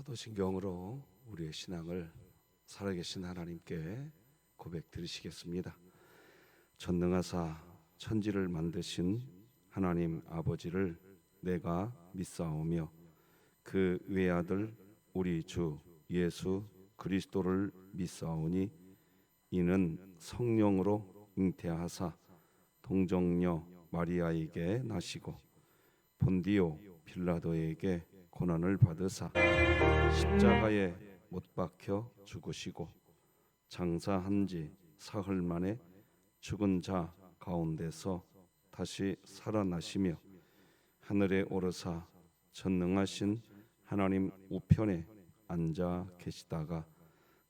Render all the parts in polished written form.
사도신경으로 우리의 신앙을 살아계신 하나님께 고백드리시겠습니다. 전능하사 천지를 만드신 하나님 아버지를 내가 믿사오며 그 외아들 우리 주 예수 그리스도를 믿사오니 이는 성령으로 잉태하사 동정녀 마리아에게 나시고 본디오 빌라도에게 고난을 받으사 십자가에 못 박혀 죽으시고 장사한 지 사흘 만에 죽은 자 가운데서 다시 살아나시며 하늘에 오르사 전능하신 하나님 우편에 앉아 계시다가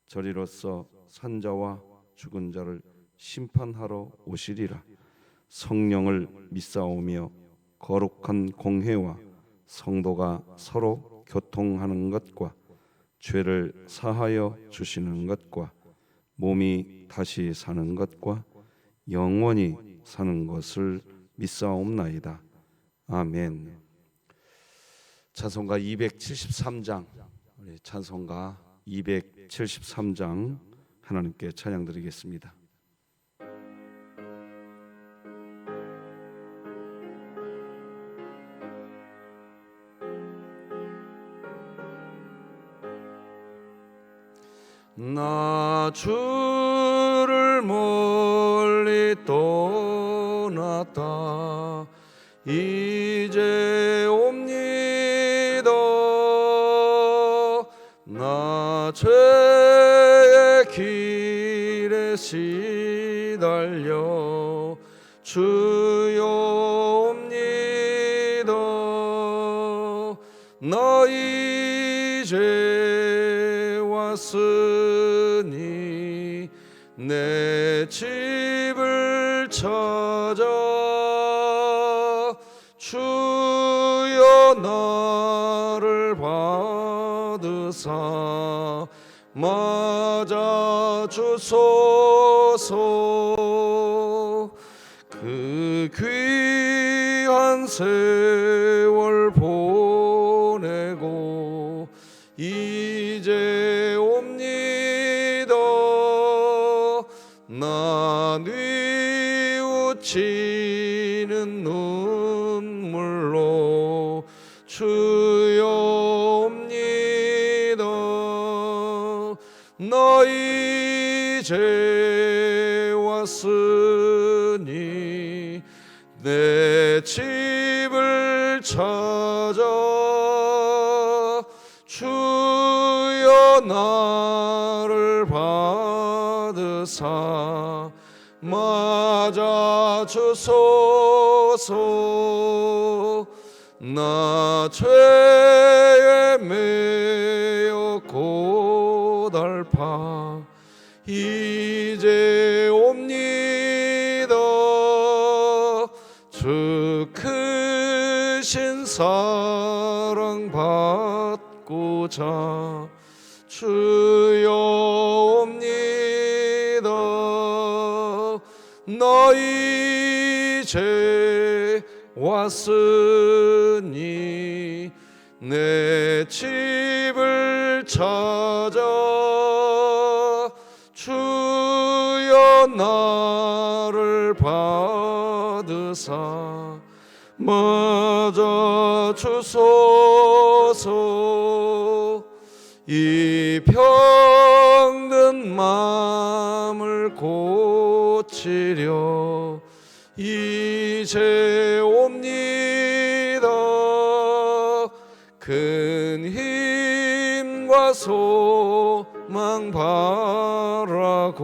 저리로서 산자와 죽은 자를 심판하러 오시리라. 성령을 믿사오며 거룩한 공회와 성도가 서로 교통하는 것과 죄를 사하여 주시는 것과 몸이 다시 사는 것과 영원히 사는 것을 믿사옵나이다. 아멘. 찬송가 273장, 우리 찬송가 273장 하나님께 찬양드리겠습니다. 나 주를 멀리 떠났다 이제 옵니다. 나 죄의 길에 시달려 주여 옵니다. 나 이제 왔으니 내 집을 찾아 주여 나를 받으사 맞아 주소서. 그 귀한 세월 보내고 이제 옵니다. 나 뉘우치는 눈물로 주여 옵니다. 나 이제 왔으니 내 집을 찾아 주여 나를 받으사 맞아 주소서. 나 죄에 매여 고달파 이제 옵니다. 주 크신 사랑 받고자 주여 옵니다. 나 이제 왔으니 내 집을 찾아 주여 나를 받으사 맞아 주소서. 이 병든 마음을 고치려 이제 옵니다. 큰 힘과 소망 바라고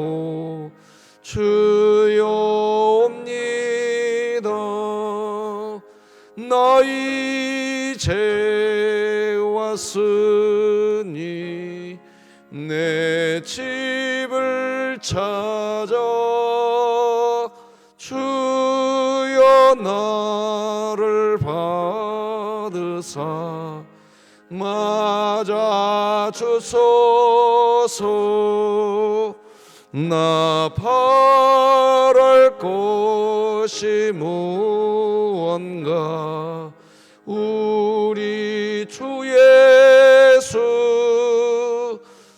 주여 옵니다. 나 이제 왔으니 내 집을 찾아 주여 나를 받으사 맞아 주소서. 나 바랄 것이 무언가 우리 주 예수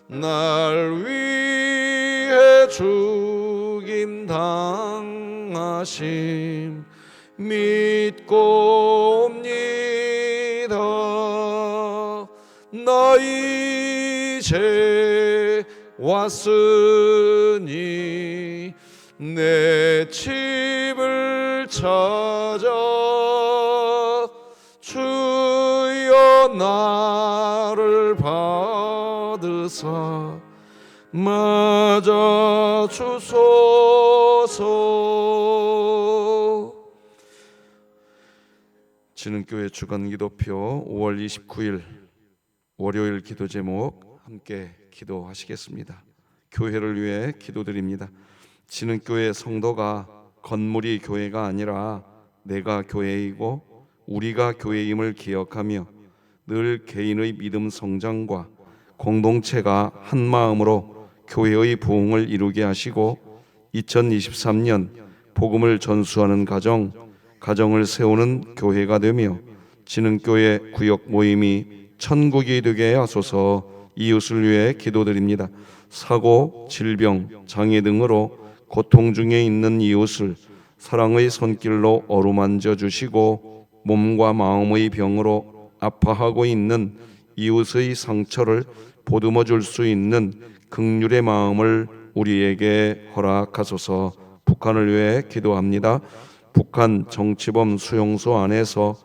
날 위해 죽임 당하심 믿고 옵니다. 나 이제 왔으니 내 집을 찾아 주여 나를 받으사 맞아 주소서. 진흥교회 주간기도표 5월 29일 월요일 기도 제목 함께 기도하시겠습니다. 교회를 위해 기도드립니다. 진흥교회 성도가 건물이 교회가 아니라 내가 교회이고 우리가 교회임을 기억하며 늘 개인의 믿음 성장과 공동체가 한 마음으로 교회의 부흥을 이루게 하시고 2023년 복음을 전수하는 가정을 세우는 교회가 되며 진흥교회 구역 모임이 천국이 되게 하소서. 이웃을 위해 기도드립니다. 사고, 질병, 장애 등으로 고통 중에 있는 이웃을 사랑의 손길로 어루만져 주시고 몸과 마음의 병으로 아파하고 있는 이웃의 상처를 보듬어 줄 수 있는 긍휼의 마음을 우리에게 허락하소서. 북한을 위해 기도합니다. 북한 정치범 수용소 안에서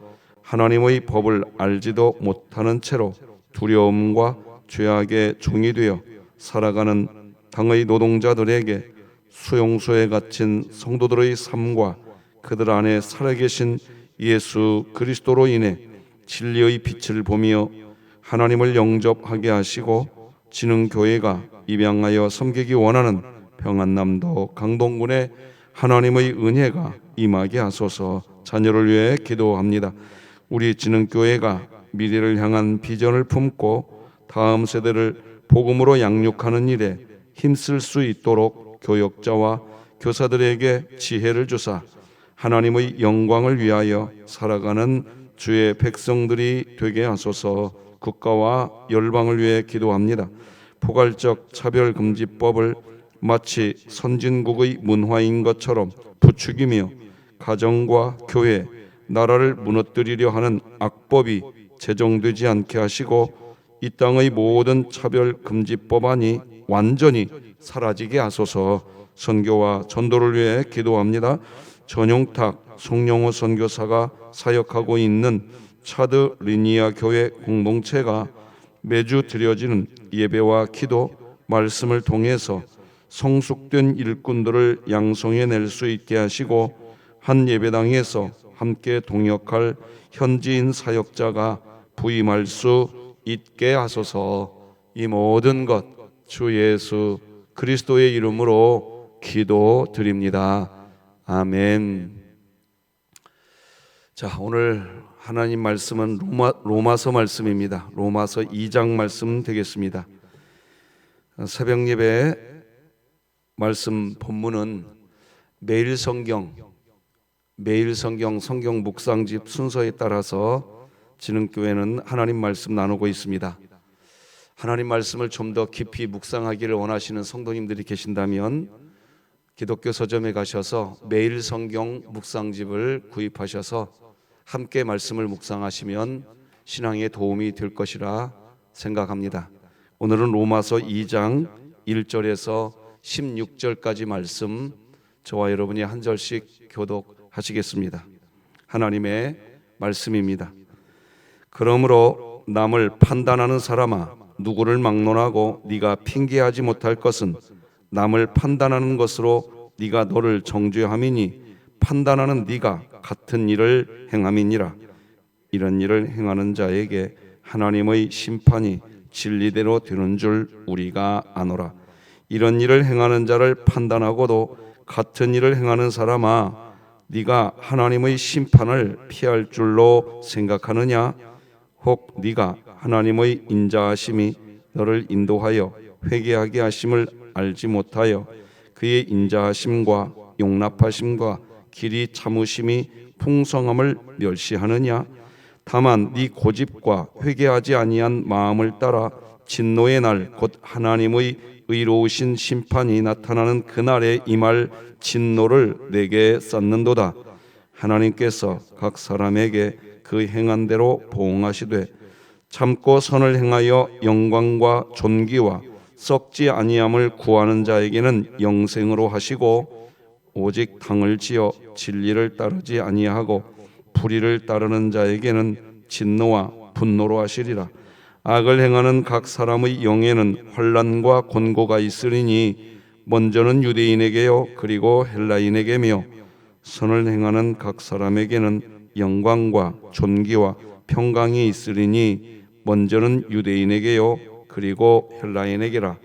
하나님의 법을 알지도 못하는 채로 두려움과 죄악의 종이 되어 살아가는 당의 노동자들에게 수용소에 갇힌 성도들의 삶과 그들 안에 살아계신 예수 그리스도로 인해 진리의 빛을 보며 하나님을 영접하게 하시고 진흥교회가 입양하여 섬기기 원하는 평안남도 강동군에 하나님의 은혜가 임하게 하소서. 자녀를 위해 기도합니다. 우리 진흥교회가 미래를 향한 비전을 품고 다음 세대를 복음으로 양육하는 일에 힘쓸 수 있도록 교역자와 교사들에게 지혜를 주사 하나님의 영광을 위하여 살아가는 주의 백성들이 되게 하소서. 국가와 열방을 위해 기도합니다. 포괄적 차별금지법을 마치 선진국의 문화인 것처럼 부추기며 가정과 교회, 나라를 무너뜨리려 하는 악법이 제정되지 않게 하시고 이 땅의 모든 차별금지법안이 완전히 사라지게 하소서. 선교와 전도를 위해 기도합니다. 전용탁 송영호 선교사가 사역하고 있는 차드 리니아 교회 공동체가 매주 드려지는 예배와 기도, 말씀을 통해서 성숙된 일꾼들을 양성해낼 수 있게 하시고 한 예배당에서 함께 동역할 현지인 사역자가 부임할 수 있게 하소서. 이 모든 것 주 예수 그리스도의 이름으로 기도드립니다. 아멘. 자, 오늘 하나님 말씀은 로마서 말씀입니다. 로마서 2장 말씀 되겠습니다. 새벽 예배 말씀 본문은 매일 성경 성경 묵상집 순서에 따라서 진흥교회는 하나님 말씀 나누고 있습니다. 하나님 말씀을 좀 더 깊이 묵상하기를 원하시는 성도님들이 계신다면 기독교 서점에 가셔서 매일 성경 묵상집을 구입하셔서 함께 말씀을 묵상하시면 신앙에 도움이 될 것이라 생각합니다. 오늘은 로마서 2장 1절에서 16절까지 말씀 저와 여러분이 한 절씩 교독하시겠습니다. 하나님의 말씀입니다. 그러므로 남을 판단하는 사람아, 누구를 막론하고 네가 핑계하지 못할 것은 남을 판단하는 것으로 네가 너를 정죄함이니 판단하는 네가 같은 일을 행함이니라. 이런 일을 행하는 자에게 하나님의 심판이 진리대로 되는 줄 우리가 아노라. 이런 일을 행하는 자를 판단하고도 같은 일을 행하는 사람아, 네가 하나님의 심판을 피할 줄로 생각하느냐? 혹 네가 하나님의 인자하심이 너를 인도하여 회개하게 하심을 알지 못하여 그의 인자하심과 용납하심과 길이 참으심이 풍성함을 멸시하느냐? 다만 네 고집과 회개하지 아니한 마음을 따라 진노의 날 곧 하나님의 의로우신 심판이 나타나는 그날에 임할 진노를 내게 쌓는도다. 하나님께서 각 사람에게 그 행한 대로 보응하시되 참고 선을 행하여 영광과 존귀와 썩지 아니함을 구하는 자에게는 영생으로 하시고 오직 당을 지어 진리를 따르지 아니하고 불의를 따르는 자에게는 진노와 분노로 하시리라. 악을 행하는 각 사람의 영에는 환난과 곤고가 있으리니 먼저는 유대인에게요 그리고 헬라인에게며 선을 행하는 각 사람에게는 영광과 존귀와 평강이 있으리니 먼저는 유대인에게요 그리고 헬라인에게라.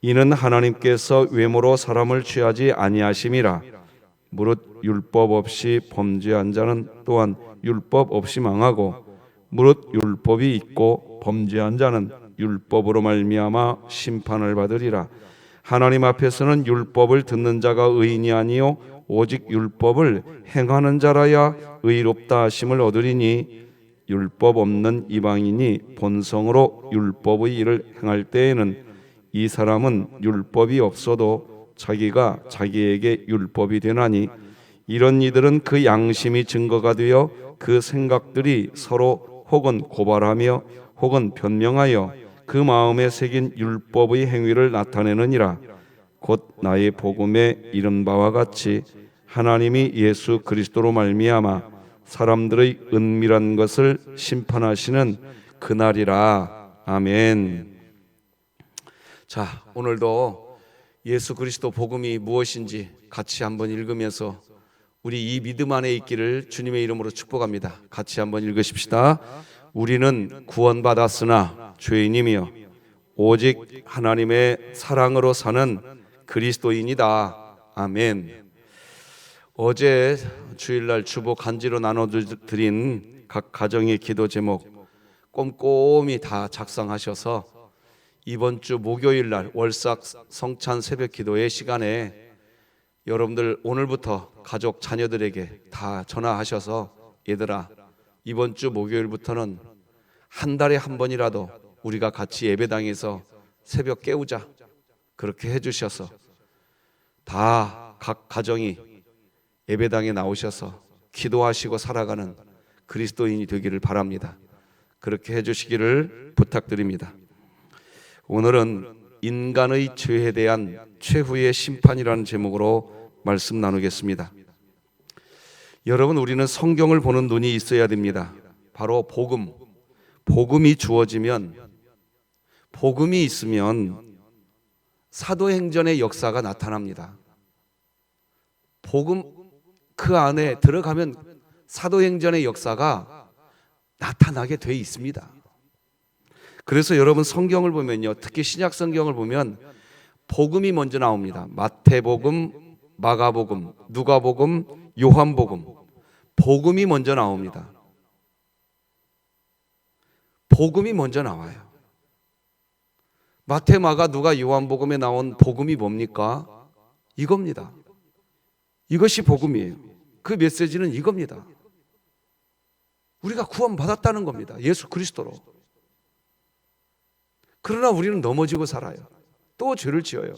이는 하나님께서 외모로 사람을 취하지 아니하심이라. 무릇 율법 없이 범죄한 자는 또한 율법 없이 망하고 무릇 율법이 있고 범죄한 자는 율법으로 말미암아 심판을 받으리라. 하나님 앞에서는 율법을 듣는 자가 의인이 아니요 오직 율법을 행하는 자라야 의롭다 하심을 얻으리니 율법 없는 이방인이 본성으로 율법의 일을 행할 때에는 이 사람은 율법이 없어도 자기가 자기에게 율법이 되나니 이런 이들은 그 양심이 증거가 되어 그 생각들이 서로 혹은 고발하며 혹은 변명하여 그 마음에 새긴 율법의 행위를 나타내느니라. 곧 나의 복음에 이른 바와 같이 하나님이 예수 그리스도로 말미암아 사람들의 은밀한 것을 심판하시는 그날이라. 아멘. 자, 오늘도 예수 그리스도 복음이 무엇인지 같이 한번 읽으면서 우리 이 믿음 안에 있기를 주님의 이름으로 축복합니다. 같이 한번 읽으십시다. 우리는 구원받았으나 죄인이며 오직 하나님의 사랑으로 사는 그리스도인이다. 아멘. 어제 주일날 주보 간지로 나눠드린 각 가정의 기도 제목 꼼꼼히 다 작성하셔서 이번 주 목요일날 월삭 성찬 새벽 기도의 시간에 여러분들 오늘부터 가족 자녀들에게 다 전화하셔서 얘들아 이번 주 목요일부터는 한 달에 한 번이라도 우리가 같이 예배당에서 새벽 깨우자 그렇게 해주셔서 다 각 가정이 예배당에 나오셔서 기도하시고 살아가는 그리스도인이 되기를 바랍니다. 그렇게 해주시기를 부탁드립니다. 오늘은 인간의 죄에 대한 최후의 심판이라는 제목으로 말씀 나누겠습니다. 여러분, 우리는 성경을 보는 눈이 있어야 됩니다. 바로 복음이 주어지면, 복음이 있으면 사도행전의 역사가 나타납니다. 복음 그 안에 들어가면 사도행전의 역사가 나타나게 돼 있습니다. 그래서 여러분 성경을 보면요, 특히 신약 성경을 보면 복음이 먼저 나옵니다. 마태복음, 마가복음, 누가복음, 요한복음, 복음이 먼저 나옵니다. 복음이 먼저 나와요. 마태, 마가, 누가, 요한복음에 나온 복음이 뭡니까? 이겁니다. 이것이 복음이에요. 그 메시지는 이겁니다. 우리가 구원받았다는 겁니다. 예수 그리스도로. 그러나 우리는 넘어지고 살아요. 또 죄를 지어요.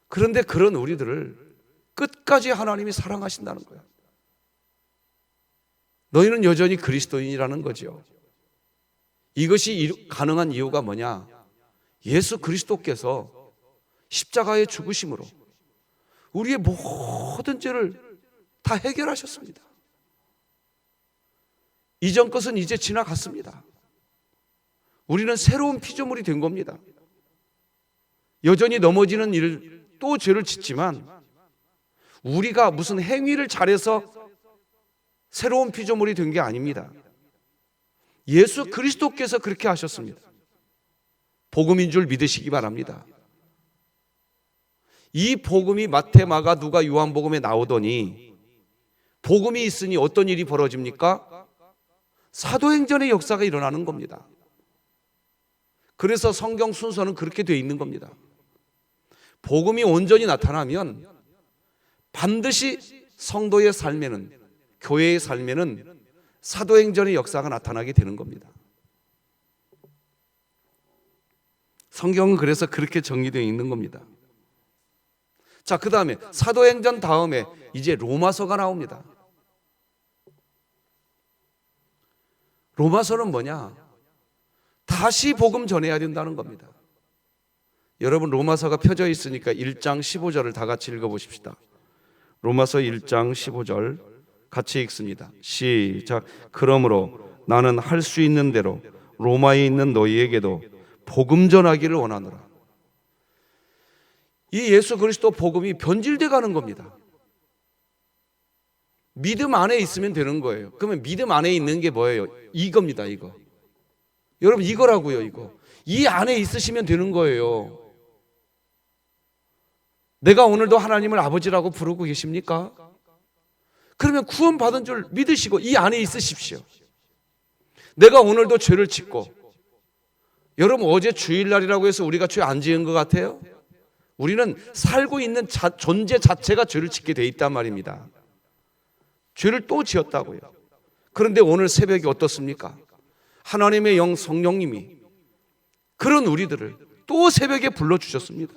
그런데 그런 우리들을 끝까지 하나님이 사랑하신다는 거예요. 너희는 여전히 그리스도인이라는 거죠. 이것이 가능한 이유가 뭐냐? 예수 그리스도께서 십자가의 죽으심으로 우리의 모든 죄를 다 해결하셨습니다. 이전 것은 이제 지나갔습니다. 우리는 새로운 피조물이 된 겁니다. 여전히 넘어지는 일을 또 죄를 짓지만 우리가 무슨 행위를 잘해서 새로운 피조물이 된 게 아닙니다. 예수 그리스도께서 그렇게 하셨습니다. 복음인 줄 믿으시기 바랍니다. 이 복음이 마태, 마가, 누가, 요한복음에 나오더니 복음이 있으니 어떤 일이 벌어집니까? 사도행전의 역사가 일어나는 겁니다. 그래서 성경 순서는 그렇게 되어 있는 겁니다. 복음이 온전히 나타나면 반드시 성도의 삶에는, 교회의 삶에는 사도행전의 역사가 나타나게 되는 겁니다. 성경은 그래서 그렇게 정리되어 있는 겁니다. 자, 그 다음에 사도행전 다음에 이제 로마서가 나옵니다. 로마서는 뭐냐? 다시 복음 전해야 된다는 겁니다. 여러분, 로마서가 펴져 있으니까 1장 15절을 다 같이 읽어보십시다. 로마서 1장 15절 같이 읽습니다. 시작. 그러므로 나는 할 수 있는 대로 로마에 있는 너희에게도 복음 전하기를 원하노라. 이 예수 그리스도 복음이 변질돼 가는 겁니다. 믿음 안에 있으면 되는 거예요. 그러면 믿음 안에 있는 게 뭐예요? 이겁니다. 이거. 여러분, 이거라고요. 이거. 이 안에 있으시면 되는 거예요. 내가 오늘도 하나님을 아버지라고 부르고 계십니까? 그러면 구원받은 줄 믿으시고 이 안에 있으십시오. 내가 오늘도 죄를 짓고, 여러분 어제 주일날이라고 해서 우리가 죄 안 지은 것 같아요? 우리는 살고 있는 존재 자체가 죄를 짓게 돼 있단 말입니다. 죄를 또 지었다고요. 그런데 오늘 새벽이 어떻습니까? 하나님의 영 성령님이 그런 우리들을 또 새벽에 불러주셨습니다.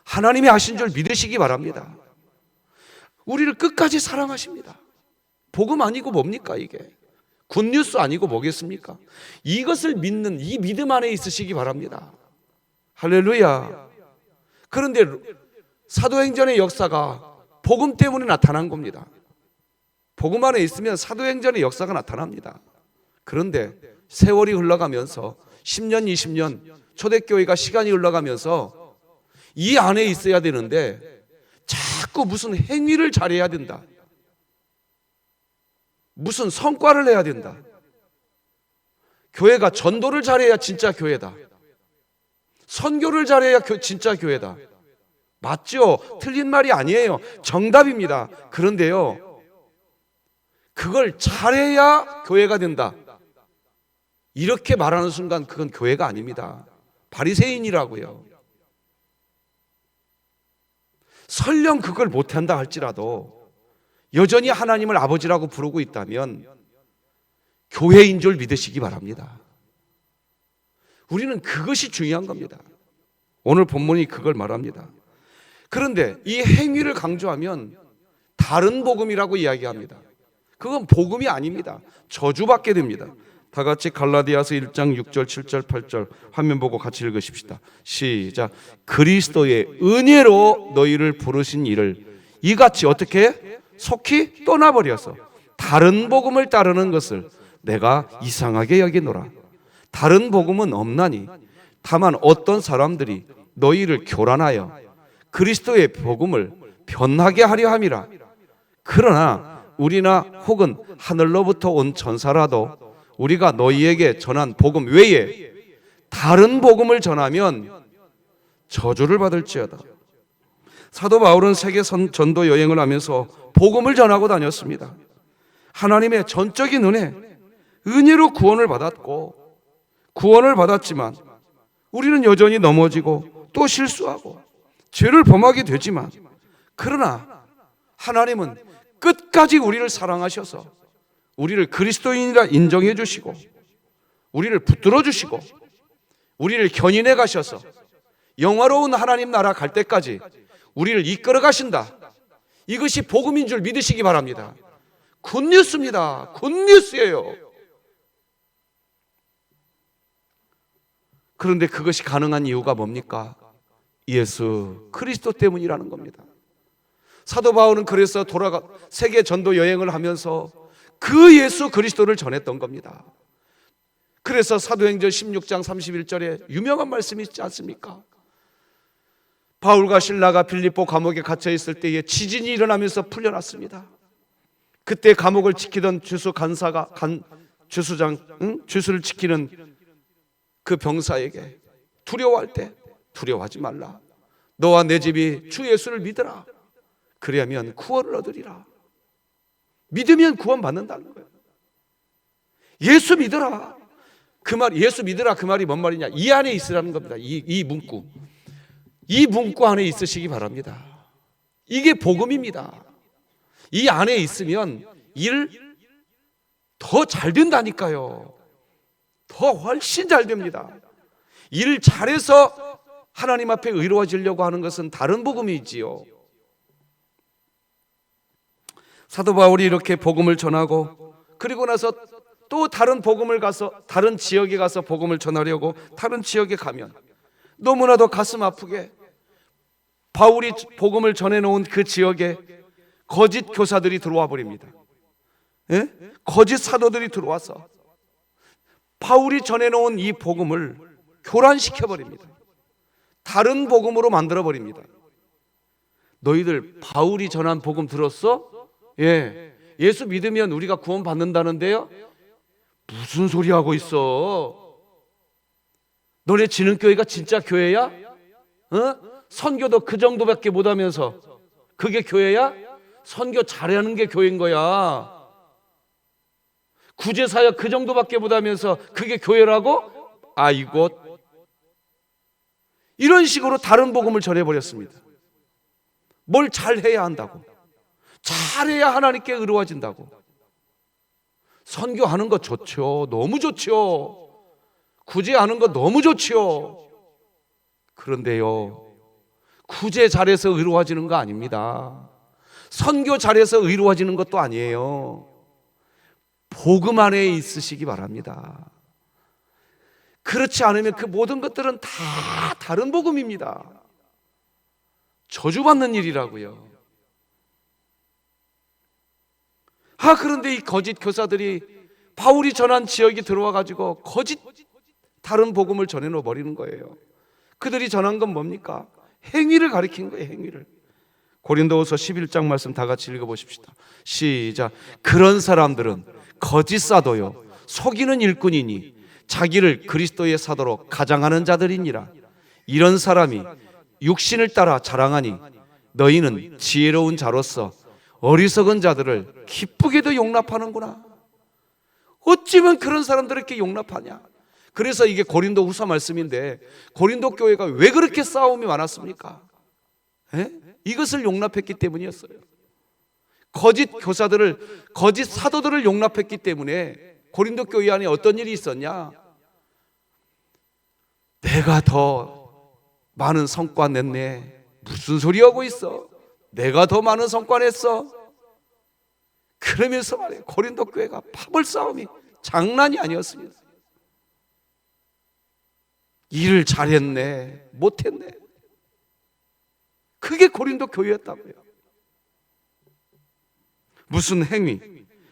하나님이 하신 줄 믿으시기 바랍니다. 우리를 끝까지 사랑하십니다. 복음 아니고 뭡니까 이게? 굿뉴스 아니고 뭐겠습니까? 이것을 믿는 이 믿음 안에 있으시기 바랍니다. 할렐루야. 그런데 사도행전의 역사가 복음 때문에 나타난 겁니다. 복음 안에 있으면 사도행전의 역사가 나타납니다. 그런데 세월이 흘러가면서 10년, 20년 초대교회가 시간이 흘러가면서 이 안에 있어야 되는데 자꾸 무슨 행위를 잘해야 된다, 무슨 성과를 내야 된다, 교회가 전도를 잘해야 진짜 교회다, 선교를 잘해야 진짜 교회다. 맞죠? 틀린 말이 아니에요. 정답입니다. 그런데요, 그걸 잘해야 교회가 된다, 이렇게 말하는 순간 그건 교회가 아닙니다. 바리새인이라고요. 설령 그걸 못한다 할지라도 여전히 하나님을 아버지라고 부르고 있다면 교회인 줄 믿으시기 바랍니다. 우리는 그것이 중요한 겁니다. 오늘 본문이 그걸 말합니다. 그런데 이 행위를 강조하면 다른 복음이라고 이야기합니다. 그건 복음이 아닙니다. 저주받게 됩니다. 다 같이 갈라디아서 1장 6절, 7절, 8절 화면 보고 같이 읽으십시다. 시작. 그리스도의 은혜로 너희를 부르신 이를 이같이 어떻게 속히 떠나버려서 다른 복음을 따르는 것을 내가 이상하게 여기노라. 다른 복음은 없나니 다만 어떤 사람들이 너희를 교란하여 그리스도의 복음을 변하게 하려 함이라. 그러나 우리나 혹은 하늘로부터 온 천사라도 우리가 너희에게 전한 복음 외에 다른 복음을 전하면 저주를 받을지어다. 사도 바울은 세계 전도 여행을 하면서 복음을 전하고 다녔습니다. 하나님의 전적인 은혜로 구원을 받았고, 구원을 받았지만 우리는 여전히 넘어지고 또 실수하고 죄를 범하게 되지만, 그러나 하나님은 끝까지 우리를 사랑하셔서 우리를 그리스도인이라 인정해 주시고, 우리를 붙들어 주시고, 우리를 견인해 가셔서 영화로운 하나님 나라 갈 때까지 우리를 이끌어 가신다. 이것이 복음인 줄 믿으시기 바랍니다. 굿뉴스입니다. 굿뉴스예요. 그런데 그것이 가능한 이유가 뭡니까? 예수 그리스도 때문이라는 겁니다. 사도 바울은 그래서 세계 전도 여행을 하면서 그 예수 그리스도를 전했던 겁니다. 그래서 사도행전 16장 31절에 유명한 말씀이 있지 않습니까? 바울과 실라가 빌립보 감옥에 갇혀 있을 때에 지진이 일어나면서 풀려났습니다. 그때 감옥을 지키던 주수를 지키는 그 병사에게 두려워할 때 두려워하지 말라. 너와 내 집이 주 예수를 믿으라. 그래야면 구원을 얻으리라. 믿으면 구원 받는다는 거예요. 예수 믿으라. 예수 믿으라 그 말이 뭔 말이냐? 이 안에 있으라는 겁니다. 이 문구. 이 문구 안에 있으시기 바랍니다. 이게 복음입니다. 이 안에 있으면 일 더 잘 된다니까요. 더 훨씬 잘 됩니다. 일을 잘해서 하나님 앞에 의로워지려고 하는 것은 다른 복음이지요. 사도 바울이 이렇게 복음을 전하고 그리고 나서 또 다른 복음을 가서 다른 지역에 가서 복음을 전하려고 다른 지역에 가면 너무나도 가슴 아프게 바울이 복음을 전해놓은 그 지역에 거짓 교사들이 들어와 버립니다. 예? 거짓 사도들이 들어와서 바울이 전해놓은 이 복음을 교란시켜 버립니다. 다른 복음으로 만들어 버립니다. 너희들 바울이 전한 복음 들었어? 예. 예수 믿으면 우리가 구원 받는다는데요? 무슨 소리 하고 있어? 너네 진흥교회가 진짜 교회야? 선교도 그 정도밖에 못하면서 그게 교회야? 선교 잘하는 게 교회인 거야. 구제사역 그 정도밖에 못하면서 그게 교회라고? 아이고, 이런 식으로 다른 복음을 전해버렸습니다. 뭘 잘해야 한다고, 잘해야 하나님께 의로워진다고. 선교하는 거 좋죠. 너무 좋죠. 구제하는 거 너무 좋죠. 그런데요, 구제 잘해서 의로워지는 거 아닙니다. 선교 잘해서 의로워지는 것도 아니에요. 복음 안에 있으시기 바랍니다. 그렇지 않으면 그 모든 것들은 다 다른 복음입니다. 저주받는 일이라고요. 그런데 이 거짓 교사들이 바울이 전한 지역에 들어와 가지고 거짓 다른 복음을 전해놓아 버리는 거예요. 그들이 전한 건 뭡니까? 행위를 가리킨 거예요. 행위를. 고린도후서 11장 말씀 다 같이 읽어보십시다. 시작. 그런 사람들은 거짓 사도요 속이는 일꾼이니 자기를 그리스도의 사도로 가장하는 자들이니라. 이런 사람이 육신을 따라 자랑하니 너희는 지혜로운 자로서 어리석은 자들을 기쁘게도 용납하는구나. 어찌면 그런 사람들을 이렇게 용납하냐. 그래서 이게 고린도 후서 말씀인데 고린도 교회가 왜 그렇게 싸움이 많았습니까? 이것을 용납했기 때문이었어요. 거짓 교사들을, 거짓 사도들을 용납했기 때문에 고린도 교회 안에 어떤 일이 있었냐? 내가 더 많은 성과 냈네. 무슨 소리 하고 있어? 내가 더 많은 성과 냈어. 그러면서 말이에요, 고린도 교회가 파벌 싸움이 장난이 아니었습니다. 일을 잘했네, 못했네. 그게 고린도 교회였다고요. 무슨 행위,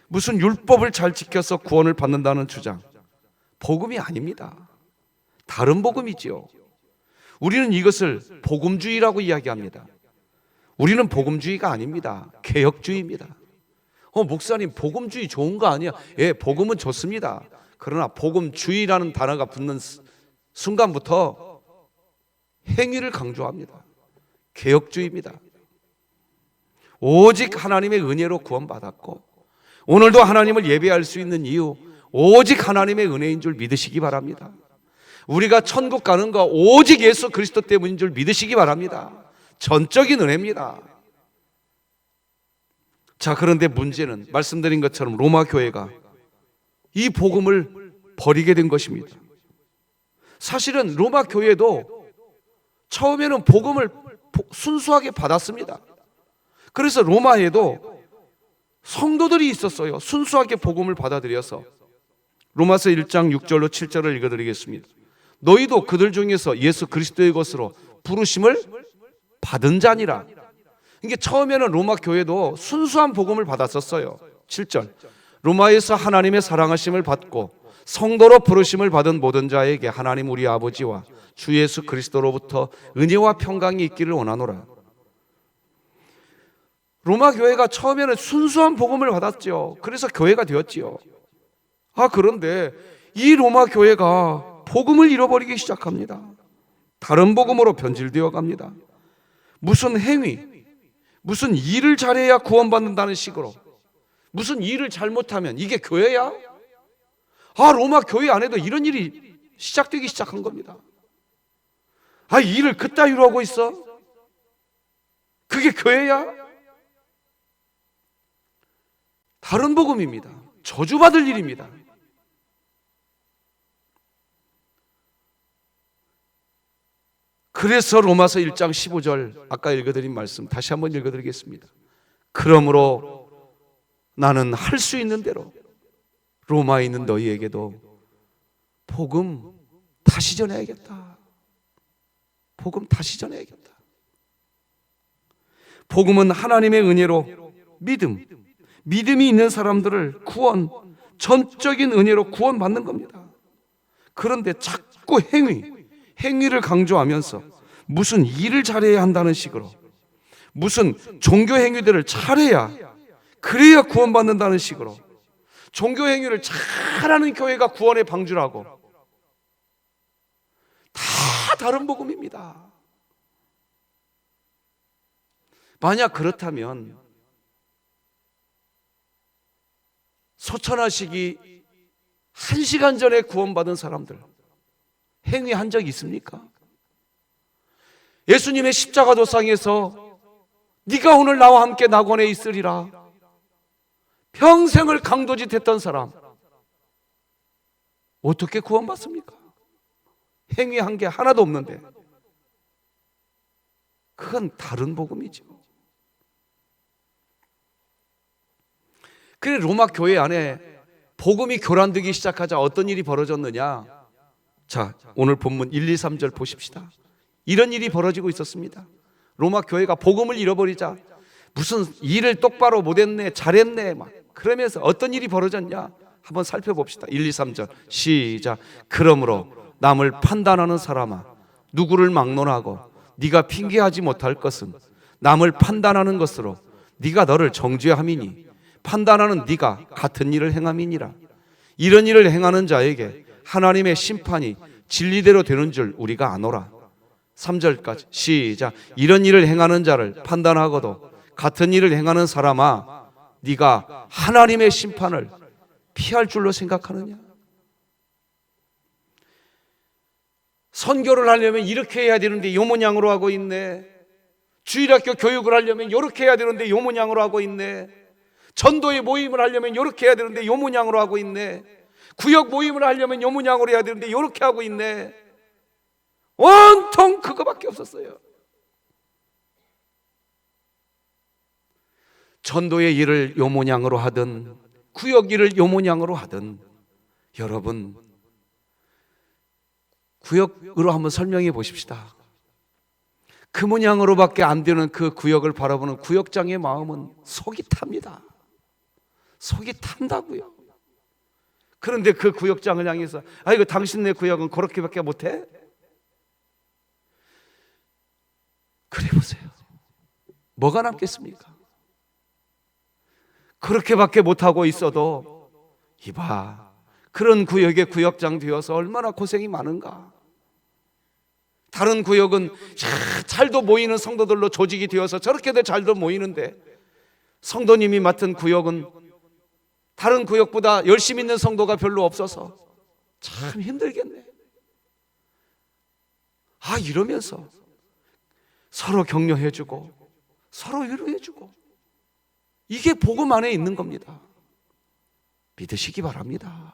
무슨 율법을 잘 지켜서 구원을 받는다는 주장, 복음이 아닙니다. 다른 복음이지요. 우리는 이것을 복음주의라고 이야기합니다. 우리는 복음주의가 아닙니다. 개혁주의입니다. 목사님 복음주의 좋은 거 아니야? 예, 복음은 좋습니다. 그러나 복음주의라는 단어가 붙는 순간부터 행위를 강조합니다. 개혁주의입니다. 오직 하나님의 은혜로 구원받았고 오늘도 하나님을 예배할 수 있는 이유 오직 하나님의 은혜인 줄 믿으시기 바랍니다. 우리가 천국 가는 거 오직 예수 그리스도 때문인 줄 믿으시기 바랍니다. 전적인 은혜입니다. 자, 그런데 문제는 말씀드린 것처럼 로마 교회가 이 복음을 버리게 된 것입니다. 사실은 로마 교회도 처음에는 복음을 순수하게 받았습니다. 그래서 로마에도 성도들이 있었어요. 순수하게 복음을 받아들여서. 로마서 1장 6절로 7절을 읽어드리겠습니다. 너희도 그들 중에서 예수 그리스도의 것으로 부르심을 받은 자니라. 이게 처음에는 로마 교회도 순수한 복음을 받았었어요. 7절. 로마에서 하나님의 사랑하심을 받고 성도로 부르심을 받은 모든 자에게 하나님 우리 아버지와 주 예수 그리스도로부터 은혜와 평강이 있기를 원하노라. 로마 교회가 처음에는 순수한 복음을 받았죠. 그래서 교회가 되었지요. 그런데 이 로마 교회가 복음을 잃어버리기 시작합니다. 다른 복음으로 변질되어 갑니다. 무슨 행위, 무슨 일을 잘해야 구원받는다는 식으로, 무슨 일을 잘못하면 이게 교회야? 로마 교회 안에도 이런 일이 시작되기 시작한 겁니다. 일을 그따위로 하고 있어? 그게 교회야? 다른 복음입니다. 저주받을 일입니다. 그래서 로마서 1장 15절 아까 읽어드린 말씀 다시 한번 읽어드리겠습니다. 그러므로 나는 할 수 있는 대로 로마에 있는 너희에게도 복음 다시 전해야겠다. 복음 다시 전해야겠다. 복음은 하나님의 은혜로 믿음이 있는 사람들을 구원, 전적인 은혜로 구원받는 겁니다. 그런데 자꾸 행위를 강조하면서 무슨 일을 잘해야 한다는 식으로, 무슨 종교 행위들을 잘해야, 그래야 구원받는다는 식으로, 종교 행위를 잘하는 교회가 구원의 방주라고, 다 다른 복음입니다. 만약 그렇다면 소천하시기 1시간 전에 구원받은 사람들 행위한 적 있습니까? 예수님의 십자가 도상에서 네가 오늘 나와 함께 낙원에 있으리라 평생을 강도짓 했던 사람 어떻게 구원받습니까? 행위한 게 하나도 없는데. 그건 다른 복음이죠. 그래 로마 교회 안에 복음이 교란되기 시작하자 어떤 일이 벌어졌느냐? 자, 오늘 본문 1, 2, 3절 보십시다. 이런 일이 벌어지고 있었습니다. 로마 교회가 복음을 잃어버리자 무슨 일을 똑바로 못했네, 잘했네 막 그러면서 어떤 일이 벌어졌냐? 한번 살펴봅시다. 1, 2, 3절 시작. 그러므로 남을 판단하는 사람아, 누구를 막론하고 네가 핑계하지 못할 것은 남을 판단하는 것으로 네가 너를 정죄함이니 판단하는 네가 같은 일을 행함이니라. 이런 일을 행하는 자에게 하나님의 심판이 진리대로 되는 줄 우리가 아노라. 3절까지 시작. 이런 일을 행하는 자를 판단하고도 같은 일을 행하는 사람아, 네가 하나님의 심판을 피할 줄로 생각하느냐? 선교를 하려면 이렇게 해야 되는데 요 모양으로 하고 있네. 주일학교 교육을 하려면 이렇게 해야 되는데 요 모양으로 하고 있네. 전도의 모임을 하려면 이렇게 해야 되는데 요 모양으로 하고 있네. 구역 모임을 하려면 요 모양으로 해야 되는데 이렇게 하고 있네. 온통 그거밖에 없었어요. 전도의 일을 요 모양으로 하든 구역 일을 요 모양으로 하든, 여러분 구역으로 한번 설명해 보십시다. 그 모양으로밖에 안 되는 그 구역을 바라보는 구역장의 마음은 속이 탑니다. 속이 탄다고요. 그런데 그 구역장을 향해서 아이고 당신네 구역은 그렇게밖에 못해? 그래 보세요. 뭐가 남겠습니까? 그렇게밖에 못하고 있어도 이봐, 그런 구역에 구역장 되어서 얼마나 고생이 많은가. 다른 구역은 잘도 모이는 성도들로 조직이 되어서 저렇게도 잘도 모이는데 성도님이 맡은 구역은 다른 구역보다 열심 있는 성도가 별로 없어서 참 힘들겠네. 이러면서 서로 격려해주고 서로 위로해주고, 이게 복음 안에 있는 겁니다. 믿으시기 바랍니다.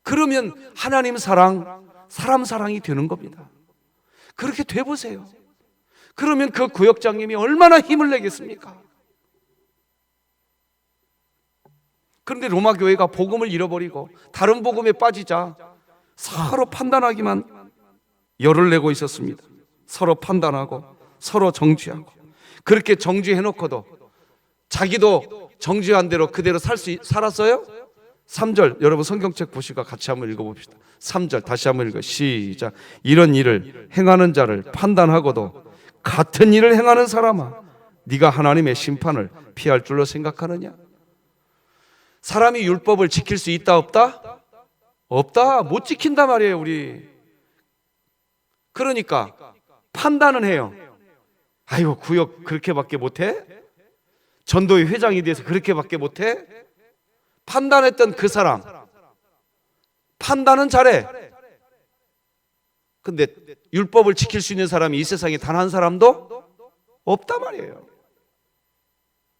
그러면 하나님 사랑, 사람 사랑이 되는 겁니다. 그렇게 돼보세요. 그러면 그 구역장님이 얼마나 힘을 내겠습니까? 그런데 로마 교회가 복음을 잃어버리고 다른 복음에 빠지자 서로 판단하기만 열을 내고 있었습니다. 서로 판단하고 서로 정죄하고, 그렇게 정죄해놓고도 자기도 정죄한 대로 그대로 살았어요? 3절 여러분 성경책 보시고 같이 한번 읽어봅시다. 3절 다시 한번 읽어 시작. 이런 일을 행하는 자를 판단하고도 같은 일을 행하는 사람아, 네가 하나님의 심판을 피할 줄로 생각하느냐? 사람이 율법을 지킬 수 있다 없다? 없다. 못 지킨단 말이에요 우리. 그러니까 판단은 해요. 아이고 구역 그렇게밖에 못해? 전도의 회장이 돼서 그렇게밖에 못해? 판단했던 그 사람 판단은 잘해. 근데 율법을 지킬 수 있는 사람이 이 세상에 단 한 사람도 없단 말이에요.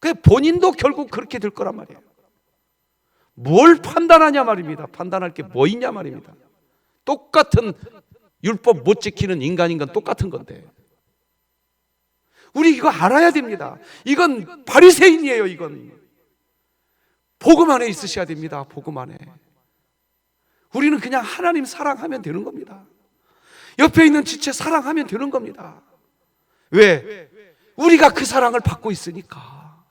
그 본인도 결국 그렇게 될 거란 말이에요. 뭘 판단하냐 말입니다. 판단할 게 뭐 있냐 말입니다. 똑같은 율법 못 지키는 인간인 건 똑같은 건데. 우리 이거 알아야 됩니다. 이건 바리새인이에요. 이건 복음 안에 있으셔야 됩니다. 복음 안에. 우리는 그냥 하나님 사랑하면 되는 겁니다. 옆에 있는 지체 사랑하면 되는 겁니다. 왜? 우리가 그 사랑을 받고 있으니까.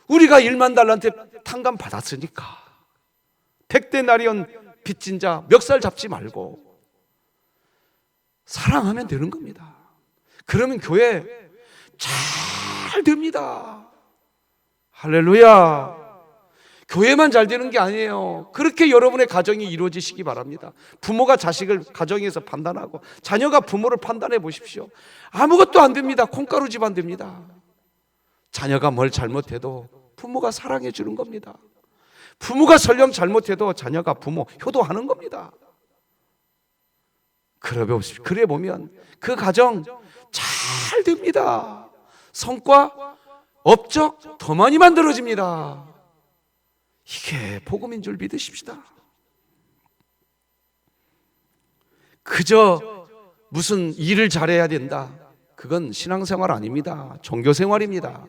우리가 1만 달란트 탕감 받았으니까. 백대나리온 빚진 자 멱살 잡지 말고 사랑하면 되는 겁니다. 그러면 교회 잘 됩니다. 할렐루야. 교회만 잘 되는 게 아니에요. 그렇게 여러분의 가정이 이루어지시기 바랍니다. 부모가 자식을 가정에서 판단하고 자녀가 부모를 판단해 보십시오. 아무것도 안 됩니다. 콩가루 집안 됩니다. 자녀가 뭘 잘못해도 부모가 사랑해 주는 겁니다. 부모가 설령 잘못해도 자녀가 부모 효도하는 겁니다. 그래 보면 그 가정 잘 됩니다. 성과, 업적 더 많이 만들어집니다. 이게 복음인 줄 믿으십시다. 그저 무슨 일을 잘해야 된다. 그건 신앙생활 아닙니다. 종교생활입니다.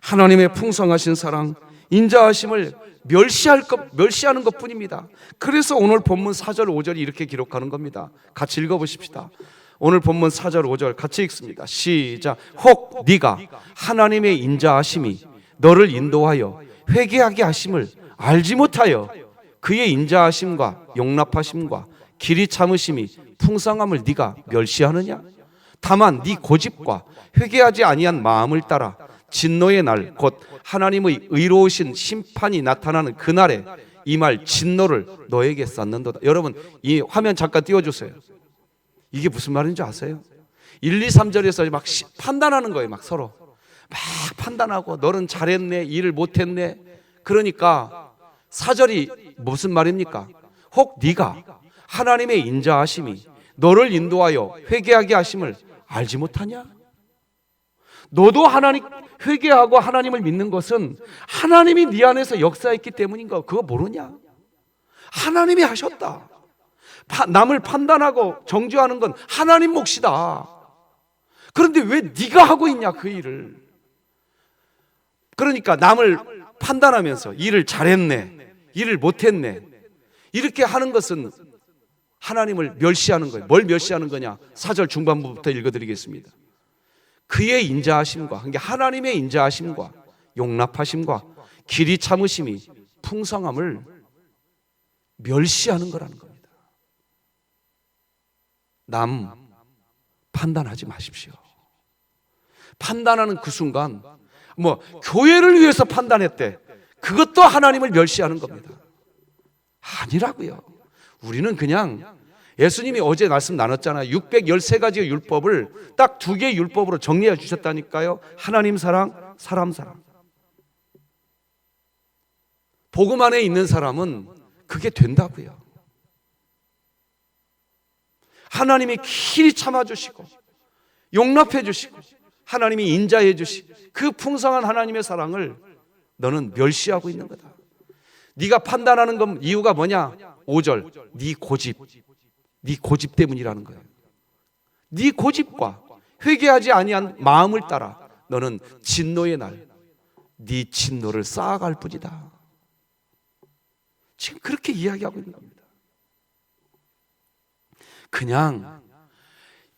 하나님의 풍성하신 사랑, 인자하심을 멸시하는 것뿐입니다. 그래서 오늘 본문 4절 5절이 이렇게 기록하는 겁니다. 같이 읽어보십시다. 오늘 본문 4절 5절 같이 읽습니다. 시작. 혹 네가 하나님의 인자하심이 너를 인도하여 회개하게 하심을 알지 못하여 그의 인자하심과 용납하심과 길이 참으심이 풍성함을 네가 멸시하느냐? 다만 네 고집과 회개하지 아니한 마음을 따라 진노의 날 곧 하나님의 의로우신 심판이 나타나는 그날에 이 말 진노를 너에게 쏟는도다. 여러분 이 화면 잠깐 띄워주세요. 이게 무슨 말인지 아세요? 1, 2, 3절에서 막 판단하는 거예요. 막 서로 막 판단하고 너는 잘했네, 일을 못했네. 그러니까 4절이 무슨 말입니까? 혹 네가 하나님의 인자하심이 너를 인도하여 회개하게 하심을 알지 못하냐? 너도 하나님 회개하고 하나님을 믿는 것은 하나님이 네 안에서 역사했기 때문인 거 그거 모르냐? 하나님이 하셨다. 남을 판단하고 정죄하는 건 하나님 몫이다. 그런데 왜 네가 하고 있냐 그 일을. 그러니까 남을 판단하면서 일을 잘했네, 일을 못했네 이렇게 하는 것은 하나님을 멸시하는 거예요. 뭘 멸시하는 거냐? 4절 중반부부터 읽어드리겠습니다. 그의 인자하심과, 그러니까 하나님의 인자하심과 용납하심과 길이 참으심이 풍성함을 멸시하는 거라는 겁니다. 남 판단하지 마십시오. 판단하는 그 순간 교회를 위해서 판단했대. 그것도 하나님을 멸시하는 겁니다. 아니라고요. 우리는 그냥 예수님이 어제 말씀 나눴잖아요. 613가지의 율법을 딱 2개의 율법으로 정리해 주셨다니까요. 하나님 사랑, 사람 사랑. 복음 안에 있는 사람은 그게 된다고요. 하나님이 길이 참아주시고 용납해 주시고 하나님이 인자해 주시고 그 풍성한 하나님의 사랑을 너는 멸시하고 있는 거다. 네가 판단하는 건 이유가 뭐냐? 5절 네 고집 때문이라는 거예요. 네 고집과 회개하지 아니한 마음을 따라 너는 진노의 날 네 진노를 쌓아갈 뿐이다. 지금 그렇게 이야기하고 있는 겁니다. 그냥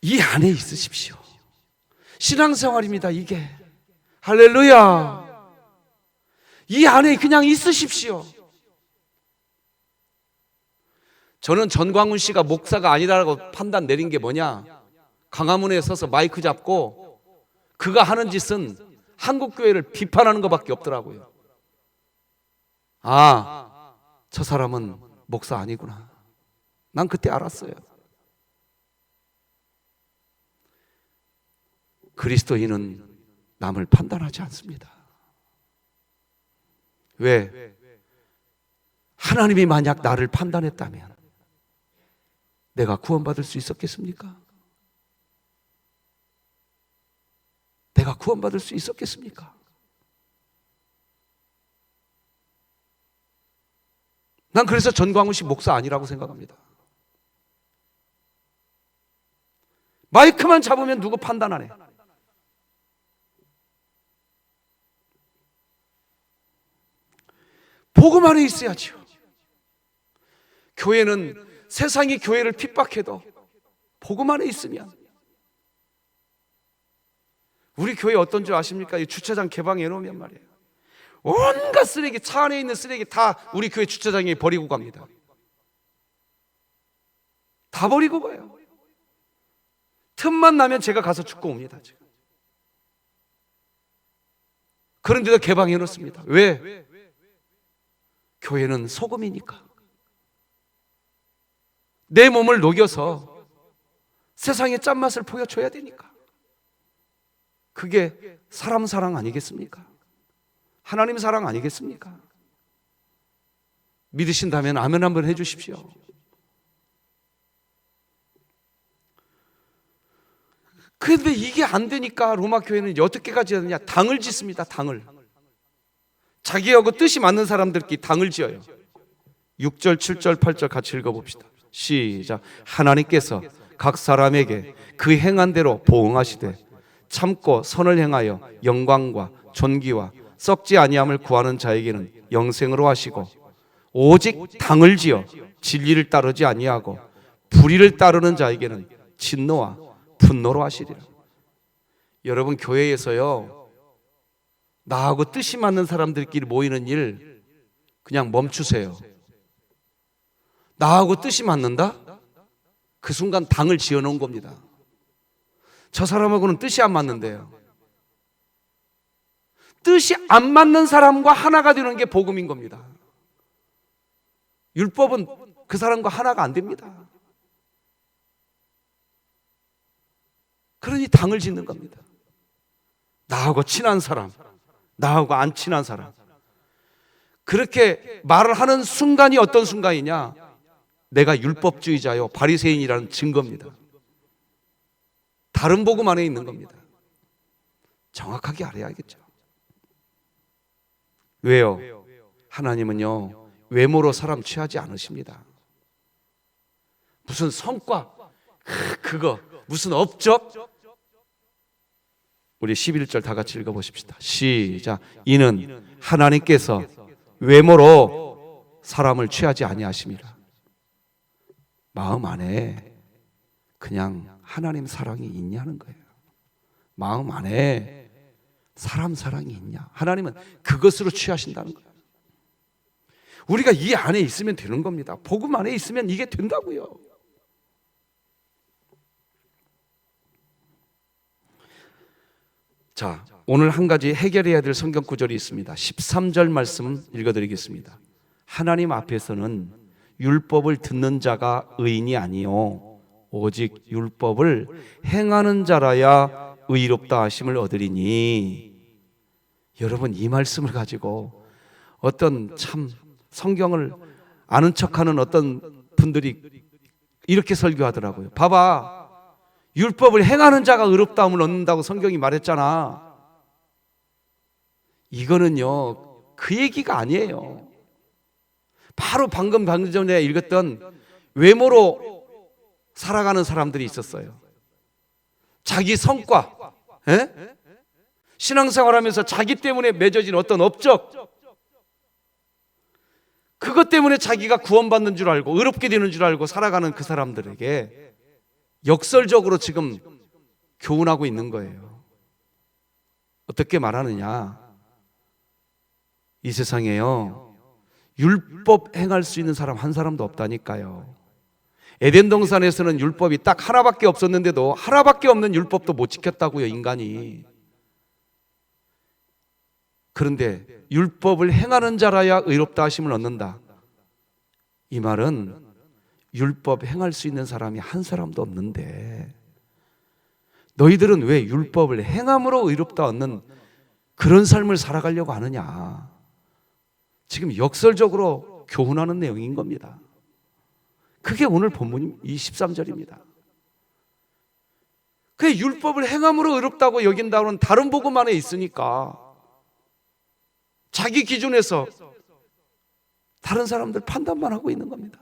이 안에 있으십시오. 신앙생활입니다. 이게 할렐루야. 이 안에 그냥 있으십시오. 저는 전광훈 씨가 목사가 아니라고 판단 내린 게 뭐냐? 강화문에 서서 마이크 잡고 그가 하는 짓은 한국교회를 비판하는 것밖에 없더라고요. 아, 저 사람은 목사 아니구나. 난 그때 알았어요. 그리스도인은 남을 판단하지 않습니다. 왜? 하나님이 만약 나를 판단했다면 내가 구원받을 수 있었겠습니까? 내가 구원받을 수 있었겠습니까? 난 그래서 전광훈 씨 목사 아니라고 생각합니다. 마이크만 잡으면 누구 판단 안 해. 복음 안에 있어야죠. 교회는 세상이 교회를 핍박해도 복음 안에 있으면. 우리 교회 어떤 줄 아십니까? 이 주차장 개방해 놓으면 말이에요, 온갖 쓰레기, 차 안에 있는 쓰레기 다 우리 교회 주차장에 버리고 갑니다. 다 버리고 가요. 틈만 나면 제가 가서 줍고 옵니다. 지금. 그런데도 개방해 놓습니다. 왜? 교회는 소금이니까. 내 몸을 녹여서 세상의 짠맛을 보여줘야 되니까. 그게 사람 사랑 아니겠습니까? 하나님 사랑 아니겠습니까? 믿으신다면 아멘 한번 해주십시오. 그런데 이게 안 되니까 로마 교회는 어떻게까지 하느냐? 당을 짓습니다. 당을. 자기하고 뜻이 맞는 사람들끼리 당을 지어요. 6절, 7절, 8절 같이 읽어봅시다. 시작. 하나님께서 각 사람에게 그 행한 대로 보응하시되 참고 선을 행하여 영광과 존귀와 썩지 아니함을 구하는 자에게는 영생으로 하시고, 오직 당을 지어 진리를 따르지 아니하고 불의를 따르는 자에게는 진노와 분노로 하시리라. 여러분, 교회에서요, 나하고 뜻이 맞는 사람들끼리 모이는 일 그냥 멈추세요. 나하고 뜻이 맞는다? 그 순간 당을 지어놓은 겁니다. 저 사람하고는 뜻이 안 맞는데요. 뜻이 안 맞는 사람과 하나가 되는 게 복음인 겁니다. 율법은 그 사람과 하나가 안 됩니다. 그러니 당을 짓는 겁니다. 나하고 친한 사람, 나하고 안 친한 사람. 그렇게 말을 하는 순간이 어떤 순간이냐? 내가 율법주의자요 바리새인이라는 증거입니다. 다른 복음 안에 있는 겁니다. 정확하게 알아야겠죠. 왜요? 하나님은요, 외모로 사람 취하지 않으십니다. 무슨 성과, 그거 무슨 업적? 우리 11절 다 같이 읽어보십시다. 시작. 이는 하나님께서 외모로 사람을 취하지 아니하심이라. 마음 안에 그냥 하나님 사랑이 있냐는 거예요. 마음 안에 사람 사랑이 있냐? 하나님은 그것으로 취하신다는 거예요. 우리가 이 안에 있으면 되는 겁니다. 복음 안에 있으면 이게 된다고요. 자, 오늘 한 가지 해결해야 될 성경 구절이 있습니다. 13절 말씀 읽어드리겠습니다. 하나님 앞에서는 율법을 듣는 자가 의인이 아니요 오직 율법을 행하는 자라야 의롭다 하심을 얻으리니. 여러분, 이 말씀을 가지고 어떤 참 성경을 아는 척하는 어떤 분들이 이렇게 설교하더라고요. 봐봐, 율법을 행하는 자가 의롭다함을 얻는다고 성경이 말했잖아. 이거는요, 그 얘기가 아니에요. 바로 방금 전에 읽었던 외모로 살아가는 사람들이 있었어요. 자기 성과, 신앙생활하면서 자기 때문에 맺어진 어떤 업적, 그것 때문에 자기가 구원받는 줄 알고 의롭게 되는 줄 알고 살아가는 그 사람들에게 역설적으로 지금 교훈하고 있는 거예요. 어떻게 말하느냐? 이 세상에요, 율법 행할 수 있는 사람 한 사람도 없다니까요. 에덴 동산에서는 율법이 딱 하나밖에 없었는데도 하나밖에 없는 율법도 못 지켰다고요, 인간이. 그런데 율법을 행하는 자라야 의롭다 하심을 얻는다. 이 말은 율법 행할 수 있는 사람이 한 사람도 없는데 너희들은 왜 율법을 행함으로 의롭다 얻는 그런 삶을 살아가려고 하느냐? 지금 역설적으로 교훈하는 내용인 겁니다. 그게 오늘 본문 23절입니다. 그 율법을 행함으로 의롭다고 여긴다고는 다른 복음 안에 있으니까 자기 기준에서 다른 사람들 판단만 하고 있는 겁니다.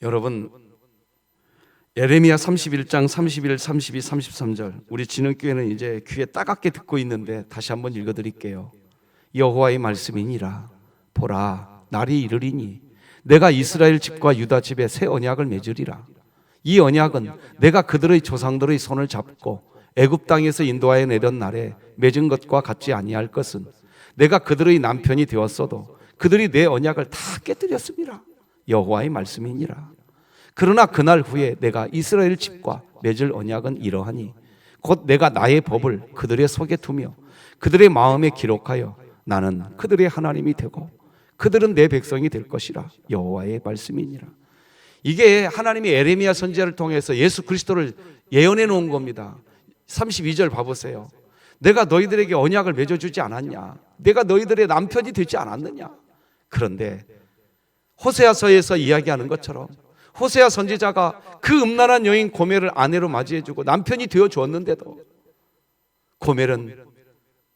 여러분, 예레미야 31장 31, 32, 33절 우리 진흥교회는 이제 귀에 따갑게 듣고 있는데 다시 한번 읽어드릴게요. 여호와의 말씀이니라. 보라, 날이 이르리니 내가 이스라엘 집과 유다 집에 새 언약을 맺으리라. 이 언약은 내가 그들의 조상들의 손을 잡고 애굽 땅에서 인도하여 내던 날에 맺은 것과 같지 아니할 것은 내가 그들의 남편이 되었어도 그들이 내 언약을 다 깨뜨렸습니다. 여호와의 말씀이니라. 그러나 그날 후에 내가 이스라엘 집과 맺을 언약은 이러하니 곧 내가 나의 법을 그들의 속에 두며 그들의 마음에 기록하여 나는 그들의 하나님이 되고 그들은 내 백성이 될 것이라. 여호와의 말씀이니라. 이게 하나님이 예레미야 선지자를 통해서 예수 그리스도를 예언해 놓은 겁니다. 32절 봐보세요. 내가 너희들에게 언약을 맺어주지 않았냐? 내가 너희들의 남편이 되지 않았느냐? 그런데 호세아서에서 이야기하는 것처럼 호세아 선지자가 그 음란한 여인 고멜을 아내로 맞이해주고 남편이 되어주었는데도 고멜은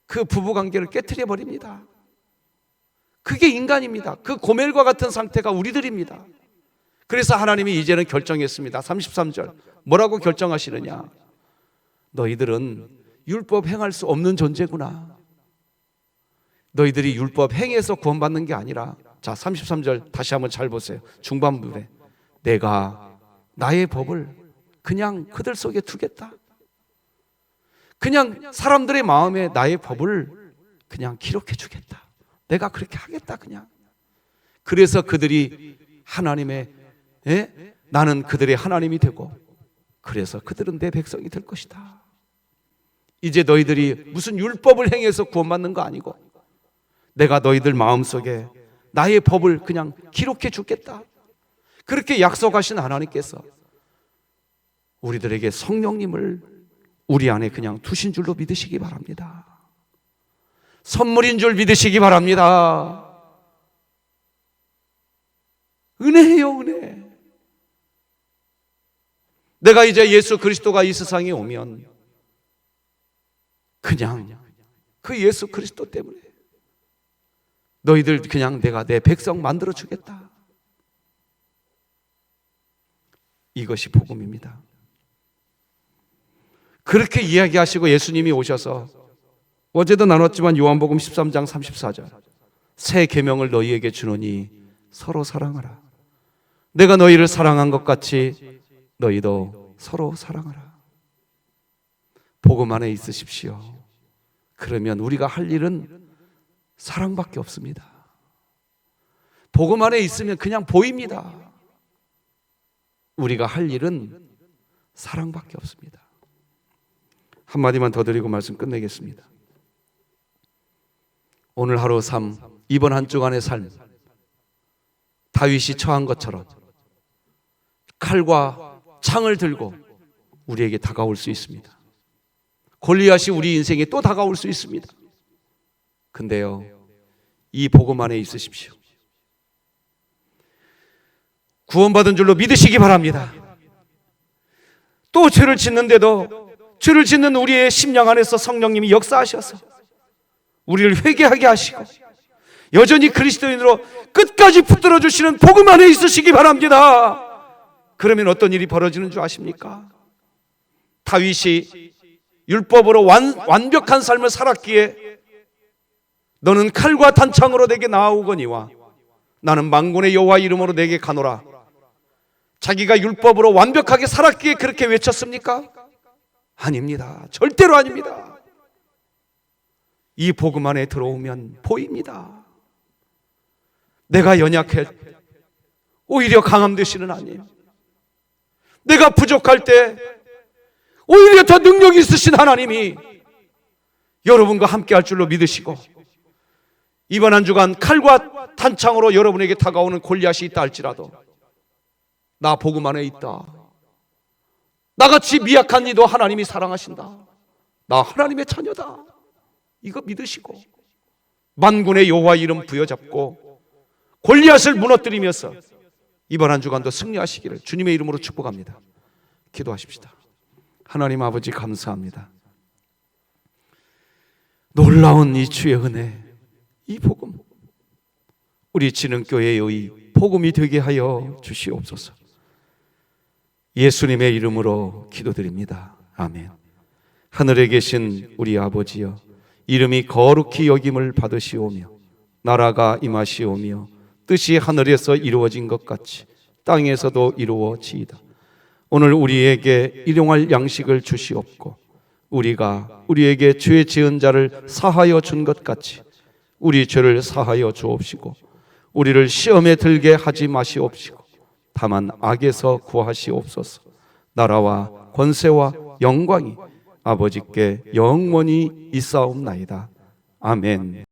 그 부부관계를 깨트려 버립니다. 그게 인간입니다. 그 고멜과 같은 상태가 우리들입니다. 그래서 하나님이 이제는 결정했습니다. 33절 뭐라고 결정하시느냐? 너희들은 율법 행할 수 없는 존재구나. 너희들이 율법 행해서 구원받는 게 아니라, 자 33절 다시 한번 잘 보세요. 중반부에 내가 나의 법을 그냥 그들 속에 두겠다. 그냥 사람들의 마음에 나의 법을 그냥 기록해 주겠다. 내가 그렇게 하겠다. 그냥 그래서 그들이 하나님의 나는 그들의 하나님이 되고 그래서 그들은 내 백성이 될 것이다. 이제 너희들이 무슨 율법을 행해서 구원받는 거 아니고 내가 너희들 마음속에 나의 법을 그냥 기록해 주겠다. 그렇게 약속하신 하나님께서 우리들에게 성령님을 우리 안에 그냥 두신 줄로 믿으시기 바랍니다. 선물인 줄 믿으시기 바랍니다. 은혜예요, 은혜. 내가 이제 예수 그리스도가 이 세상에 오면 그냥 그 예수 그리스도 때문에 너희들 그냥 내가 내 백성 만들어 주겠다. 이것이 복음입니다. 그렇게 이야기하시고 예수님이 오셔서 어제도 나눴지만 요한복음 13장 34절 새 계명을 너희에게 주노니 서로 사랑하라. 내가 너희를 사랑한 것 같이 너희도 서로 사랑하라. 복음 안에 있으십시오. 그러면 우리가 할 일은 사랑밖에 없습니다. 복음 안에 있으면 그냥 보입니다. 우리가 할 일은 사랑밖에 없습니다. 한마디만 더 드리고 말씀 끝내겠습니다. 오늘 하루 삶, 이번 한 주간의 삶, 다윗이 처한 것처럼 칼과 창을 들고 우리에게 다가올 수 있습니다. 골리앗이 우리 인생에 또 다가올 수 있습니다. 근데요, 이 복음 안에 있으십시오. 구원받은 줄로 믿으시기 바랍니다. 또 죄를 짓는데도 죄를 짓는 우리의 심령 안에서 성령님이 역사하셔서 우리를 회개하게 하시고 여전히 그리스도인으로 끝까지 붙들어 주시는 복음 안에 있으시기 바랍니다. 그러면 어떤 일이 벌어지는 줄 아십니까? 다윗이 율법으로 완벽한 삶을 살았기에 너는 칼과 단창으로 내게 나아오거니와 나는 만군의 여호와 이름으로 내게 가노라. 자기가 율법으로 완벽하게 살았기에 그렇게 외쳤습니까? 아닙니다. 절대로 아닙니다. 이 복음 안에 들어오면 보입니다. 내가 연약해 오히려 강함 되시는 하나님, 내가 부족할 때 오히려 더 능력이 있으신 하나님이 여러분과 함께 할 줄로 믿으시고 이번 한 주간 칼과 단창으로 여러분에게 다가오는 골리앗이 있다 할지라도 나 복음 안에 있다. 나같이 미약한 이도 하나님이 사랑하신다. 나 하나님의 자녀다. 이거 믿으시고 만군의 여호와 이름 부여잡고 골리앗을 무너뜨리면서 이번 한 주간도 승리하시기를 주님의 이름으로 축복합니다. 기도하십시다. 하나님 아버지 감사합니다. 놀라운 이 주의 은혜, 이 복음 우리 진흥교회의 복음이 되게 하여 주시옵소서. 예수님의 이름으로 기도드립니다. 아멘. 하늘에 계신 우리 아버지여, 이름이 거룩히 여김을 받으시오며 나라가 임하시오며 뜻이 하늘에서 이루어진 것 같이 땅에서도 이루어지이다. 오늘 우리에게 일용할 양식을 주시옵고 우리가 우리에게 죄 지은 자를 사하여 준 것 같이 우리 죄를 사하여 주옵시고 우리를 시험에 들게 하지 마시옵시고 다만 악에서 구하시옵소서. 나라와 권세와 영광이 아버지께 영원히 있사옵나이다. 아멘.